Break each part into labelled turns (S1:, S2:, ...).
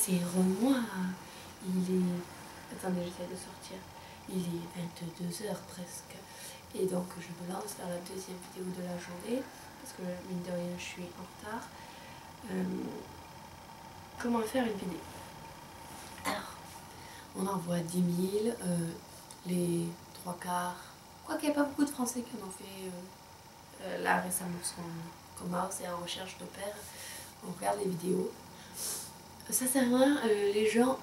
S1: c'est moi. Il est... Attendez, j'essaie de sortir. Il est 22h presque. Et donc je me lance vers la deuxième vidéo de la journée. Parce que mine de rien, je suis en retard. Comment faire une vidéo? Alors, on envoie 10 000. Les trois quarts... Quoiqu'il n'y a pas beaucoup de Français qui en ont fait là récemment. Comme Mouse est en recherche de père. On regarde les vidéos. Ça sert à rien, les gens,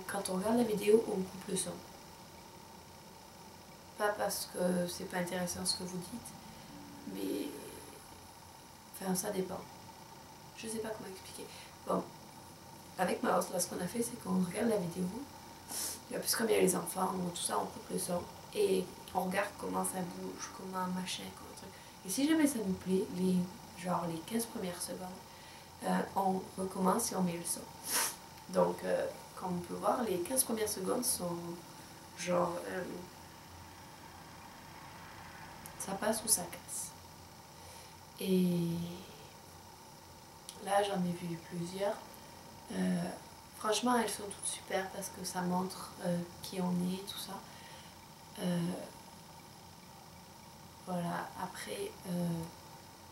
S1: quand on regarde la vidéo, on coupe le son. Pas parce que c'est pas intéressant ce que vous dites, mais... Enfin, ça dépend. Je sais pas comment expliquer. Bon, avec Maos, là, ce qu'on a fait, c'est qu'on regarde la vidéo. Et plus comme il y a les enfants, tout ça, on coupe le son. Et on regarde comment ça bouge, comment machin, comment truc. Et si jamais ça nous plaît, genre les 15 premières secondes, on recommence et on met le son. Donc, comme on peut voir, les 15 premières secondes sont genre... ça passe ou ça casse. Et là, j'en ai vu plusieurs. Franchement, elles sont toutes super parce que ça montre qui on est, tout ça. Voilà, après,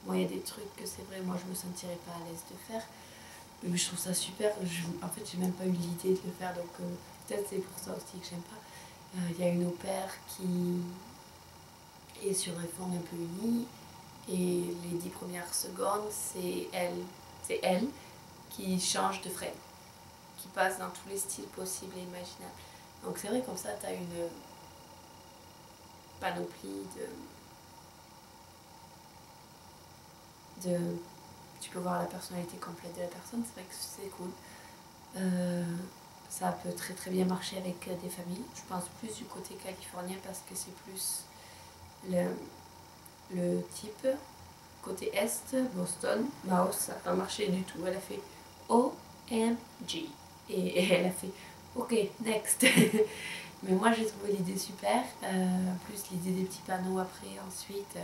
S1: moi, il y a des trucs que c'est vrai, moi, je me sentirais pas à l'aise de faire. Mais je trouve ça super. En fait, j'ai même pas eu l'idée de le faire, donc peut-être c'est pour ça aussi que j'aime pas. Il y a une au pair qui est sur un fond un peu uni, et les 10 premières secondes, c'est elle qui change de frame, qui passe dans tous les styles possibles et imaginables. Donc c'est vrai, comme ça, tu as une panoplie de... Tu peux voir la personnalité complète de la personne, c'est vrai que c'est cool. Ça peut très très bien marcher avec des familles. Je pense plus du côté californien parce que c'est plus le type. Côté Est, Boston, Maos, ça n'a pas marché du tout. Elle a fait OMG. Et elle a fait OK, next. Mais moi j'ai trouvé l'idée super. Plus l'idée des petits panneaux après, ensuite.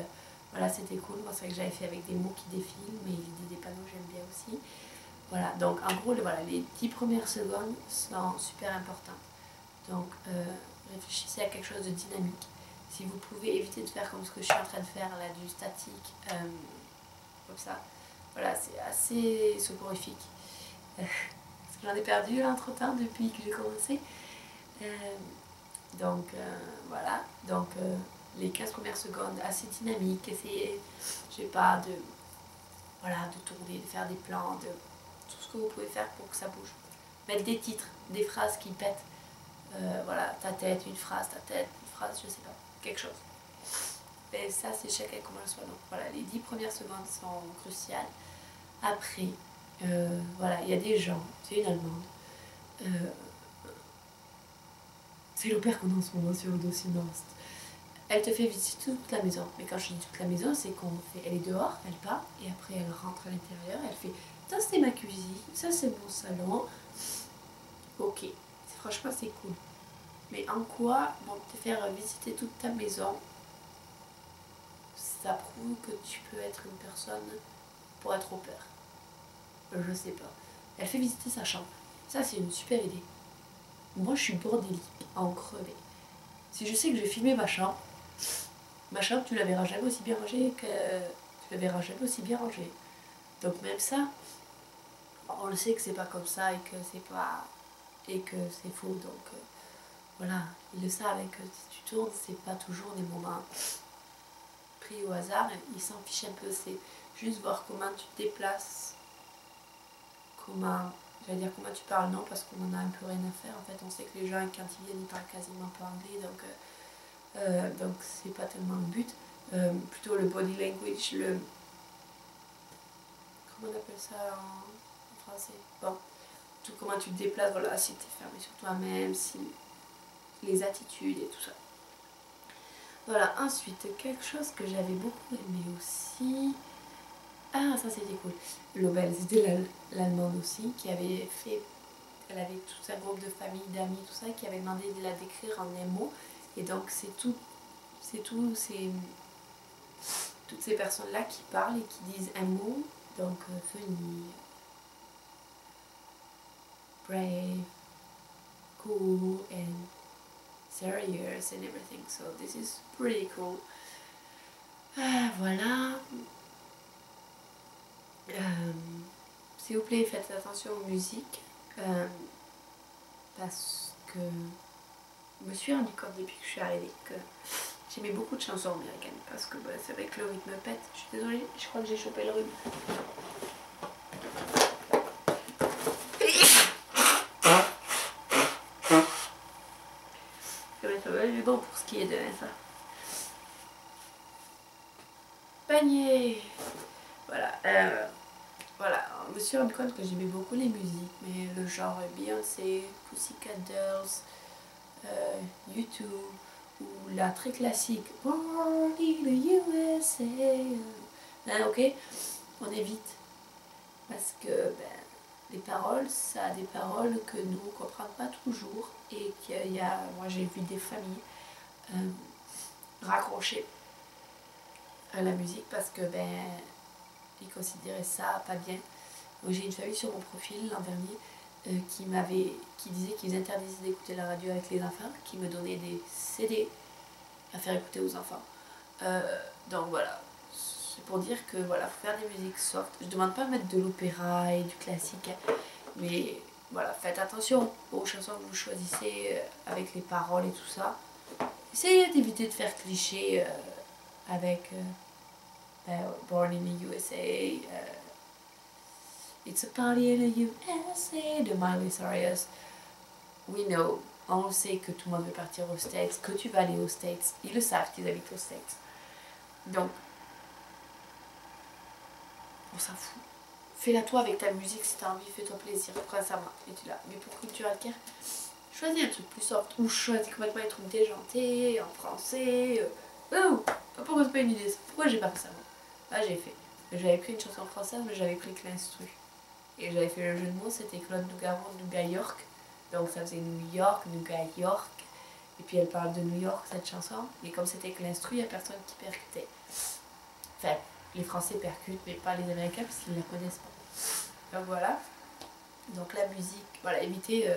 S1: Voilà, c'était cool. Moi, c'est vrai que j'avais fait avec des mots qui défilent, mais l'idée des panneaux, j'aime bien aussi. Voilà, donc en gros, voilà, les 10 premières secondes sont super importantes. Donc, réfléchissez à quelque chose de dynamique. Si vous pouvez éviter de faire comme ce que je suis en train de faire, là, du statique, comme ça, voilà, c'est assez soporifique. Parce que j'en ai perdu entre-temps depuis que j'ai commencé. Donc, voilà. Donc, les 15 premières secondes, assez dynamiques. Essayez, je sais pas, de tourner, de faire des plans, de tout ce que vous pouvez faire pour que ça bouge. Mettre des titres, des phrases qui pètent. Voilà, ta tête, une phrase, je sais pas, quelque chose. Et ça, c'est chacun comment le soit. Donc voilà, les 10 premières secondes sont cruciales. Après, voilà, il y a des gens, c'est une Allemande. C'est l'opère qu'on a en ce moment sur le dossier Nord. Elle te fait visiter toute la maison. Mais quand je dis toute la maison, c'est elle est dehors, elle part, et après elle rentre à l'intérieur, elle fait ça c'est ma cuisine, ça c'est mon salon. Ok, franchement c'est cool. Mais en quoi, bon, te faire visiter toute ta maison, ça prouve que tu peux être une personne pour être au pair. Je sais pas. Elle fait visiter sa chambre. Ça c'est une super idée. Moi je suis bordélique, à en crever. Si je sais que je vais filmer ma chambre, tu la verras jamais aussi bien rangée que... Tu la verras jamais aussi bien rangée. Donc même ça, on le sait que c'est pas comme ça et que c'est pas... et que c'est faux. Donc voilà, ils le savent et que si tu tournes, c'est pas toujours des moments pris au hasard. Ils s'en fichent un peu, c'est juste voir comment tu te déplaces, comment... J'allais dire comment tu parles, non, parce qu'on en a un peu rien à faire. En fait, on sait que les gens, quand ils viennent, ils parlent quasiment pas anglais, donc c'est pas tellement le but. Plutôt le body language, comment on appelle ça en français? Bon, tout comment tu te déplaces, voilà, si tu es fermé sur toi-même, si les attitudes et tout ça. Voilà, ensuite, quelque chose que j'avais beaucoup aimé aussi. Ah, ça c'était cool. L'Obel, c'était l'allemande aussi, qui avait fait... Elle avait tout un groupe de famille, d'amis, tout ça, qui avait demandé de la décrire en un mot. Et donc c'est toutes ces personnes-là qui parlent et qui disent un mot. Donc, funny, brave, cool and serious and everything. So this is pretty cool. Voilà. S'il vous plaît, faites attention aux musiques. Parce que je me suis rendu compte depuis que je suis arrivée que j'aimais beaucoup de chansons américaines. Parce que bah, c'est vrai que le rythme pète. Je suis désolée, je crois que j'ai chopé le rhume. Ça va être bon pour ce qui est de ça. Panier. Voilà. Voilà, je me suis rendu compte que j'aimais beaucoup les musiques, mais le genre Beyoncé, Pussycat Dolls, U2, ou la très classique Born in the USA. Hein, ok, on évite. Parce que ben, les paroles, ça a des paroles que nous ne comprenons pas toujours. Et qu'il y a, moi j'ai vu des familles raccrocher à la musique parce que ben ils considéraient ça pas bien. J'ai une famille sur mon profil l'an dernier qui disait qu'ils interdisaient d'écouter la radio avec les enfants, qui me donnaient des CD à faire écouter aux enfants. Donc voilà, c'est pour dire que voilà, faut faire des musiques soft. Je demande pas de mettre de l'opéra et du classique, mais voilà, faites attention aux chansons que vous choisissez avec les paroles et tout ça. Essayez d'éviter de faire cliché avec Born in the USA, It's a Party in the USA de Miley Cyrus. We know, on sait que tout le monde veut partir aux States, que tu vas aller aux States. Ils le savent qu'ils habitent aux States. Donc, on s'en fout. Fais-la toi avec ta musique si t'as envie, fais-toi plaisir, prends sa main et tu l'as. Mais pour Cultural Care, choisis un truc plus soft ou choisis complètement un truc déjanté, en français. Oh, pourquoi c'est pas une idée? Pourquoi j'ai pas fait ça moi? Ah, j'ai fait. J'avais pris une chanson française, mais j'avais pris que l'instru. Et j'avais fait le jeu de mots, c'était Claude Nougaro, Nougat York. Donc ça faisait New York, Nougat York. Et puis elle parle de New York, cette chanson. Mais comme c'était que l'instru, il n'y a personne qui percutait. Enfin, les Français percutent, mais pas les Américains parce qu'ils ne la connaissent pas. Donc voilà. Donc la musique, voilà, évitez...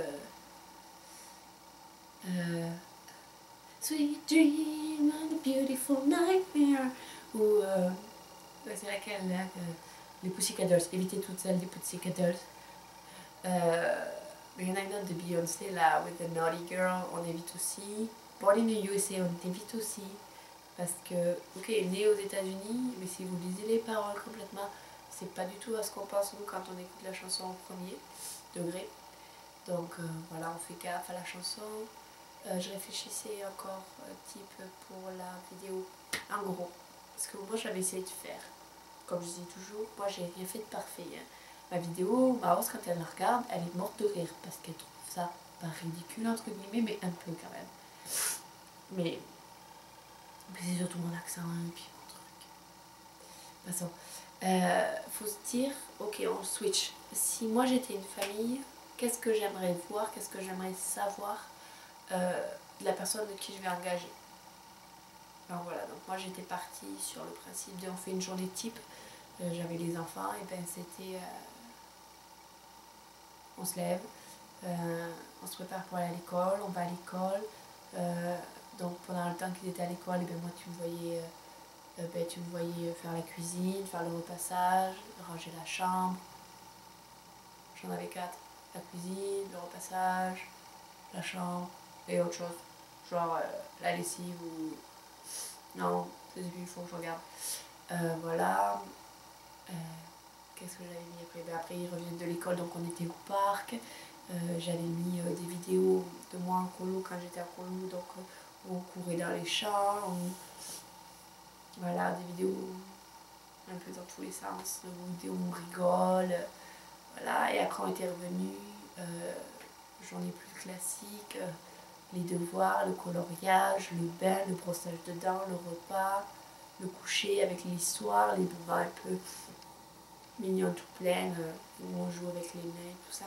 S1: Sweet dream and a beautiful nightmare. Ou... c'est laquelle là les Pussycat Dolls, évitez toutes celles des Pussycat Dolls. Mais il y en a une autre de Beyoncé là, With the Naughty Girl, on évite aussi. Born in the USA, on évite aussi. Parce que, ok, né aux États-Unis, mais si vous lisez les paroles complètement, c'est pas du tout à ce qu'on pense nous quand on écoute la chanson au premier degré. Donc voilà, on fait gaffe à la chanson. Je réfléchissais encore type pour la vidéo, en gros. Parce que moi j'avais essayé de faire. Comme je dis toujours, moi j'ai rien fait de parfait. Hein. Ma vidéo, ma hausse quand elle la regarde, elle est morte de rire parce qu'elle trouve ça pas ridicule entre guillemets, mais un peu quand même. Mais c'est surtout mon accent et puis mon truc. Passons. Faut se dire, ok, on switch. Si moi j'étais une famille, qu'est-ce que j'aimerais voir, qu'est-ce que j'aimerais savoir de la personne de qui je vais engager. Alors voilà, donc moi j'étais partie sur le principe de on fait une journée type. J'avais les enfants et ben c'était on se lève, on se prépare pour aller à l'école, on va à l'école, donc pendant le temps qu'ils étaient à l'école, et ben moi tu me voyais faire la cuisine, faire le repassage, ranger la chambre, j'en avais 4, la cuisine, le repassage, la chambre et autre chose, genre la lessive ou non, c'est il faut que je regarde. Voilà. Qu'est-ce que j'avais mis après? Ben après ils reviennent de l'école, donc on était au parc. J'avais mis des vidéos de moi en colo quand j'étais en colo, donc on courait dans les champs. Voilà, des vidéos un peu dans tous les sens, des vidéos où on rigole. Voilà, et après on était revenus, journée plus classique, les devoirs, le coloriage, le bain, le brossage de dents, le repas, le coucher avec l'histoire, les bains un peu mignons tout pleines, où on joue avec les mains, tout ça.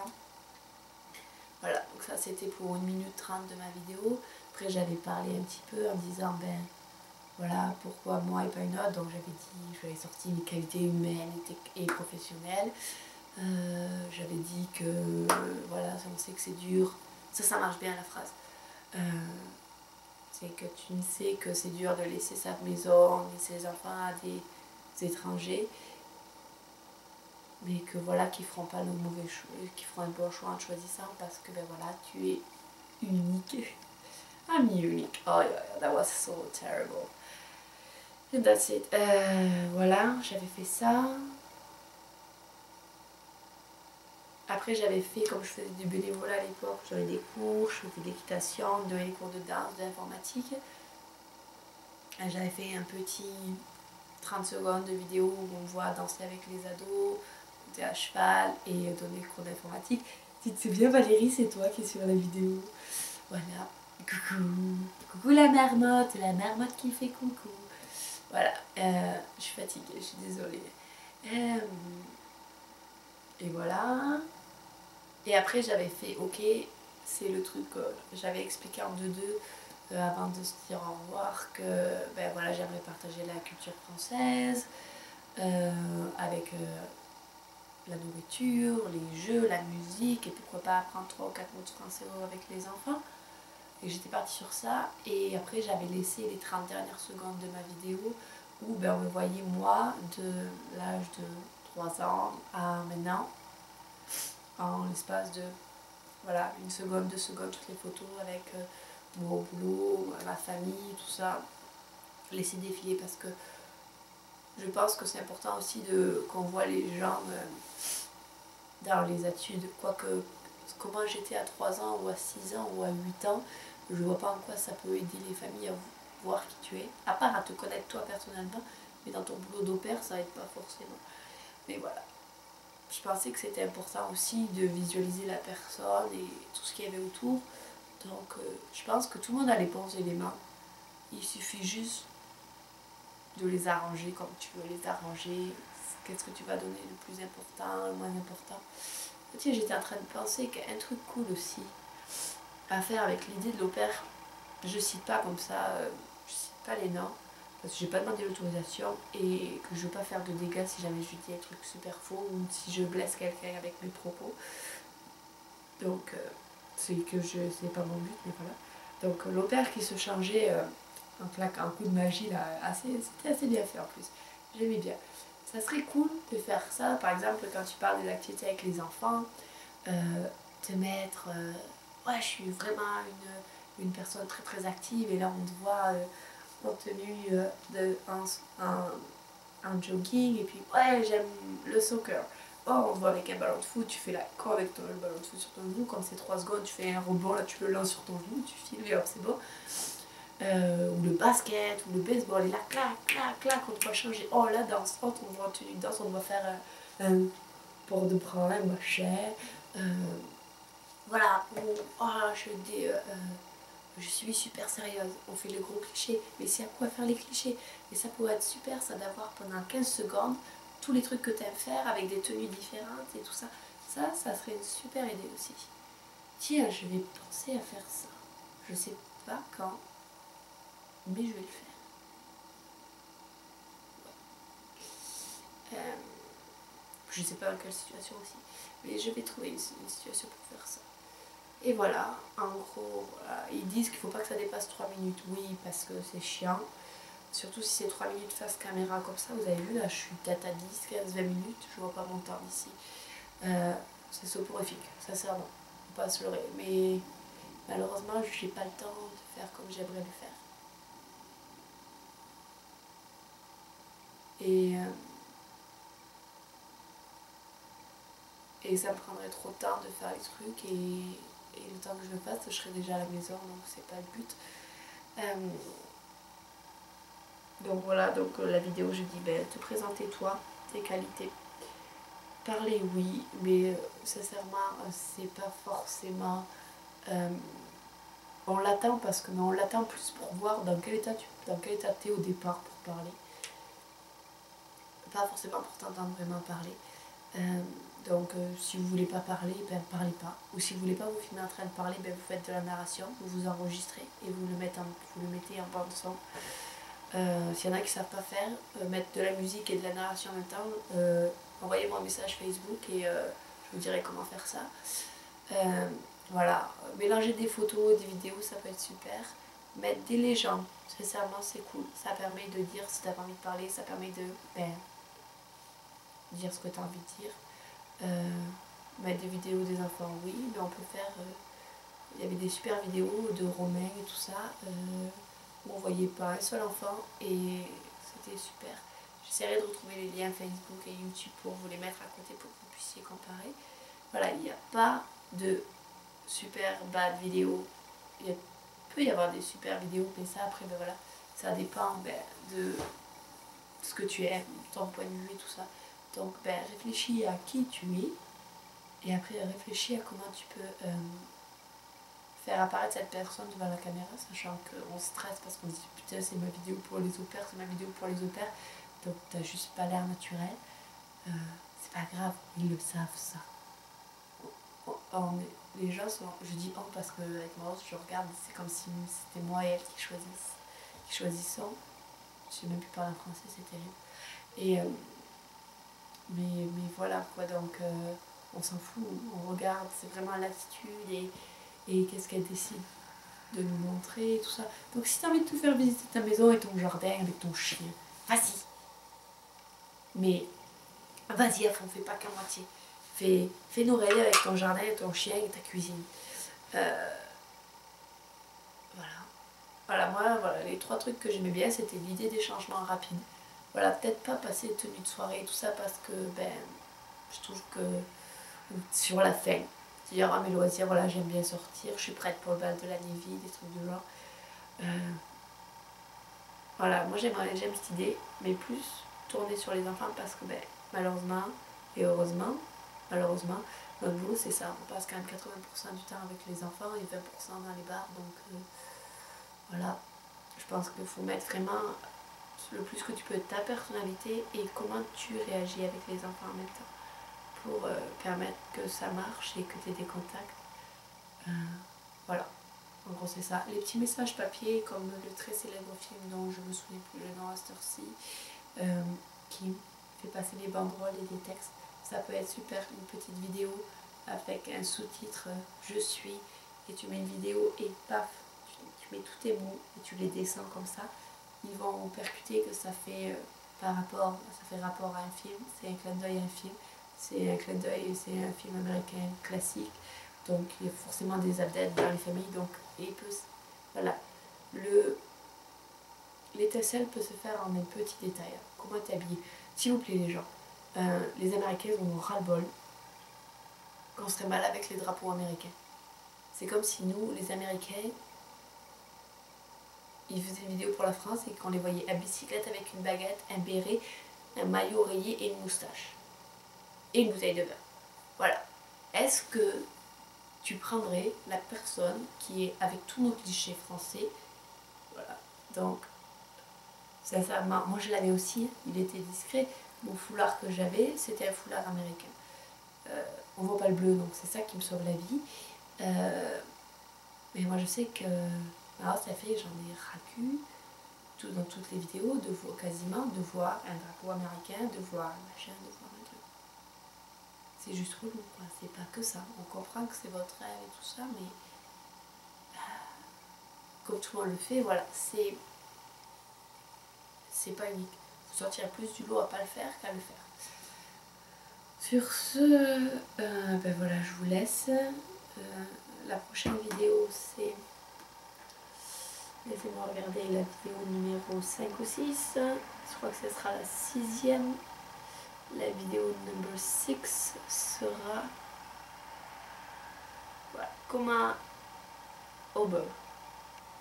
S1: Voilà, donc ça c'était pour 1 minute 30 de ma vidéo. Après j'avais parlé un petit peu en disant, ben voilà, pourquoi moi et pas une autre. Donc j'avais sorti mes qualités humaines et professionnelles. J'avais dit que voilà, on sait que c'est dur. Ça marche bien la phrase. C'est que tu ne sais que c'est dur de laisser sa maison, laisser ses enfants à des étrangers, mais que voilà, qu'ils feront pas le mauvais choix, qu'ils feront un bon choix en choisissant parce que ben voilà, tu es unique. I'm unique. Oh yeah, that was so terrible. And that's it. Voilà, j'avais fait ça. Après, j'avais fait, comme je faisais du bénévolat à l'époque, j'avais des cours, je faisais de l'équitation, des cours de danse, d'informatique. J'avais fait un petit 30 secondes de vidéo où on voit danser avec les ados, monter à cheval et donner le cours d'informatique. Si tu sais bien, Valérie, c'est toi qui es sur la vidéo. Voilà. Coucou. Coucou la marmotte qui fait coucou. Voilà. Je suis fatiguée, je suis désolée. Et voilà. Et après, j'avais fait, ok, c'est le truc que j'avais expliqué en deux avant de se dire au revoir que ben voilà, j'aimerais partager la culture française avec la nourriture, les jeux, la musique et pourquoi pas apprendre 3 ou 4 mots de français avec les enfants. Et j'étais partie sur ça et après j'avais laissé les 30 dernières secondes de ma vidéo où ben, on me voyait moi de l'âge de 3 ans à maintenant en l'espace de voilà, 1 seconde, 2 secondes, toutes les photos avec mon boulot, ma famille, tout ça, laisser défiler parce que je pense que c'est important aussi qu'on voit les gens dans les études, quoique comment j'étais à 3 ans ou à 6 ans ou à 8 ans, je vois pas en quoi ça peut aider les familles à voir qui tu es, à part à te connaître toi personnellement, mais dans ton boulot d'au-pair, ça aide pas forcément. Mais voilà. Je pensais que c'était important aussi de visualiser la personne et tout ce qu'il y avait autour. Donc je pense que tout le monde a les bons éléments. Il suffit juste de les arranger comme tu veux les arranger. Qu'est-ce que tu vas donner le plus important, le moins important. Tiens, j'étais en train de penser qu'un truc cool aussi à faire avec l'idée de l'opère, je cite pas comme ça, je cite pas les noms, parce que j'ai pas demandé l'autorisation et que je veux pas faire de dégâts si jamais je dis un truc super faux ou si je blesse quelqu'un avec mes propos. Donc c'est que c'est pas mon but, mais voilà. Donc l'opère qui se changeait un coup de magie là, c'était assez bien fait en plus. J'aimais bien. Ça serait cool de faire ça, par exemple quand tu parles des activités avec les enfants, te mettre ouais, je suis vraiment une personne très très active et là on te voit en tenue en jogging et puis ouais, j'aime le soccer. Oh, on te voit avec un ballon de foot, tu fais la quoi avec le ballon de foot sur ton genou, comme c'est 3 secondes, tu fais un rebond, là tu le lances sur ton genou, tu files et hop, c'est bon. Ou le basket, ou le baseball, et là, clac, clac, clac, on doit changer. Oh, la danse, oh, on voit en tenue de danse, on doit faire un port de bras, un machin. Voilà, ou oh, je suis super sérieuse. On fait le gros cliché, mais c'est à quoi faire les clichés. Et ça pourrait être super, ça d'avoir pendant 15 secondes tous les trucs que tu aimes faire avec des tenues différentes et tout ça. Ça serait une super idée aussi. Tiens, je vais penser à faire ça. Je sais pas quand, mais je vais le faire. Je sais pas dans quelle situation aussi, mais je vais trouver une situation pour faire ça. Et voilà, en gros, voilà. Ils disent qu'il ne faut pas que ça dépasse 3 minutes. Oui, parce que c'est chiant. Surtout si c'est 3 minutes face caméra comme ça. Vous avez vu, là, je suis peut-être à 10, 15, 20 minutes. Je vois pas mon temps ici. C'est soporifique, sincèrement. Faut pas se leurrer. Mais malheureusement, j'ai pas le temps de faire comme j'aimerais le faire. Et ça me prendrait trop de temps de faire les trucs. Et le temps que je le fasse, je serai déjà à la maison. Donc, c'est pas le but. Donc voilà, donc la vidéo, je dis, ben, te présenter toi, tes qualités. Parler, oui, mais sincèrement, c'est pas forcément... on l'attend parce que, mais on l'attend plus pour voir dans quel état tu es au départ pour parler. Pas forcément pour t'entendre vraiment parler. Donc si vous voulez pas parler, ben parlez pas. Ou si vous voulez pas vous filmer en train de parler, ben vous faites de la narration, vous vous enregistrez et vous le mettez en bande son. S'il y en a qui ne savent pas faire, mettre de la musique et de la narration en même temps, envoyez-moi un message Facebook et je vous dirai comment faire ça. Voilà, mélanger des photos, des vidéos, ça peut être super. Mettre des légendes, sincèrement c'est cool. Ça permet de dire si t'as pas envie de parler, ça permet de dire ce que tu as envie de dire. Mettre des vidéos des enfants, oui, mais on peut faire... il y avait des super vidéos de Romain et tout ça, où on voyait pas un seul enfant et c'était super. J'essaierai de retrouver les liens Facebook et YouTube pour vous les mettre à côté pour que vous puissiez comparer. Voilà, il n'y a pas de super bad vidéos. Il peut y avoir des super vidéos, mais ça après, ben voilà, ça dépend de ce que tu aimes, ton point de vue et tout ça. Donc réfléchis à qui tu es et après réfléchis à comment tu peux faire apparaître cette personne devant la caméra, sachant qu'on stresse parce qu'on dit putain c'est ma vidéo pour les opères, c'est ma vidéo pour les opères, donc t'as juste pas l'air naturel. C'est pas grave, ils le savent ça. Les gens sont, je dis on parce que avec Maros je regarde, c'est comme si c'était moi et elle qui choisissons. Je sais même plus parler français, c'est terrible. Et mais voilà quoi, donc on s'en fout, on regarde, c'est vraiment l'attitude et qu'est-ce qu'elle décide de nous montrer et tout ça. Donc si t'as envie de tout faire visiter ta maison et ton jardin avec ton chien, vas-y. Mais vas-y à fond, fais pas qu'à moitié. Fais-nous rêver avec ton jardin, ton chien et ta cuisine. Voilà. Voilà, moi, voilà, les 3 trucs que j'aimais bien, c'était l'idée des changements rapides. Voilà, peut-être pas passer tenue de soirée et tout ça parce que, je trouve que sur la fin, dire à mes loisirs, voilà, j'aime bien sortir, je suis prête pour le bal de la Navy, des trucs du genre. Voilà, moi j'aime cette idée, mais plus tourner sur les enfants parce que malheureusement et heureusement, malheureusement, notre boulot c'est ça, on passe quand même 80% du temps avec les enfants et 20% dans les bars, donc voilà, je pense qu'il faut mettre vraiment le plus que tu peux de ta personnalité et comment tu réagis avec les enfants en même temps pour permettre que ça marche et que tu aies des contacts. Voilà. En gros, c'est ça. Les petits messages papier, comme le très célèbre film dont je me souviens plus le nom à cette heure-ci, qui fait passer des banderoles et des textes. Ça peut être super, une petite vidéo avec un sous-titre Je suis, et tu mets une vidéo et paf, tu mets tous tes mots et tu les descends comme ça. Ils vont percuter que ça fait rapport à un film, c'est un clin d'œil à un film, c'est un clin d'œil, c'est un film américain classique. Donc il y a forcément des updates dans les familles, donc et voilà, l'étincelle peut se faire en un petit détail. Comment t'habiller, s'il vous plaît les gens. Les Américains ont ras-le-bol qu'on serait mal avec les drapeaux américains. C'est comme si nous, les Américains, ils faisaient une vidéo pour la France et qu'on les voyait à bicyclette avec une baguette, un béret, un maillot rayé et une moustache. Et une bouteille de vin. Voilà. Est-ce que tu prendrais la personne qui est avec tous nos clichés français? Voilà. Donc, sincèrement, moi je l'avais aussi, il était discret. Mon foulard que j'avais, c'était un foulard américain. On voit pas le bleu, donc c'est ça qui me sauve la vie. Mais moi je sais que alors, ça fait, j'en ai racu dans toutes les vidéos, quasiment, de voir un drapeau américain, de voir un machin, de voir un truc. C'est juste relou, quoi. C'est pas que ça. On comprend que c'est votre rêve et tout ça, mais comme tout le monde le fait, voilà, c'est pas unique. Vous sortirez plus du lot à pas le faire qu'à le faire. Sur ce, voilà, je vous laisse. La prochaine vidéo, c'est... Laissez-moi regarder la vidéo numéro 5 ou 6. Je crois que ce sera la 6e. La vidéo numéro 6 sera... Voilà, comment... au beurre.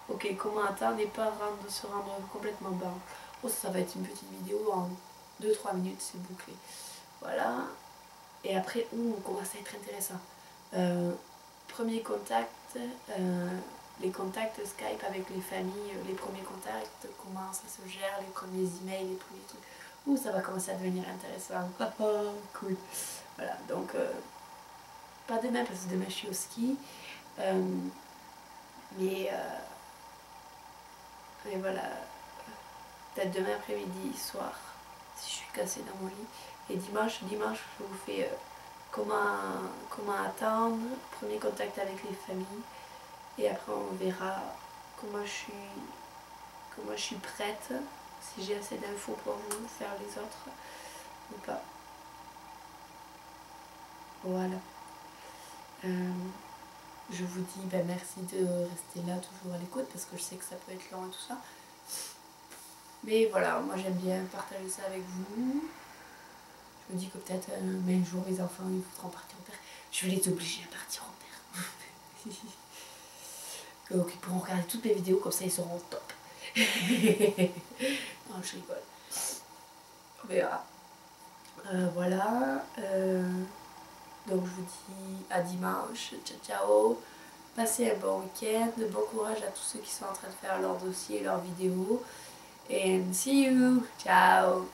S1: Ok, comment attendre et pas se rendre complètement bas. Oh, ça va être une petite vidéo en 2-3 minutes, c'est bouclé. Voilà. Et après, on commence à être intéressant. Premier contact, les contacts Skype avec les familles, les premiers contacts, comment ça se gère, les premiers emails, les premiers trucs. Ça va commencer à devenir intéressant. Cool. Voilà, donc pas demain parce que demain je suis au ski. Mais voilà, peut-être demain après-midi, soir. si je suis cassée dans mon lit. Et dimanche, je vous fais comment attendre, premier contact avec les familles. Et après, on verra comment je suis prête, si j'ai assez d'infos pour vous faire les autres ou pas. Voilà. Je vous dis merci de rester là toujours à l'écoute parce que je sais que ça peut être lent et tout ça. Mais voilà, moi j'aime bien partager ça avec vous. Je me dis que peut-être un jour mes enfants ils voudront partir en père. Je vais les obliger à partir en père. Donc ils pourront regarder toutes mes vidéos, comme ça ils seront au top. Non, je rigole. On verra. Voilà. Donc je vous dis à dimanche. Ciao ciao. Passez un bon week-end. Bon courage à tous ceux qui sont en train de faire leur dossier et leurs vidéos. And see you. Ciao.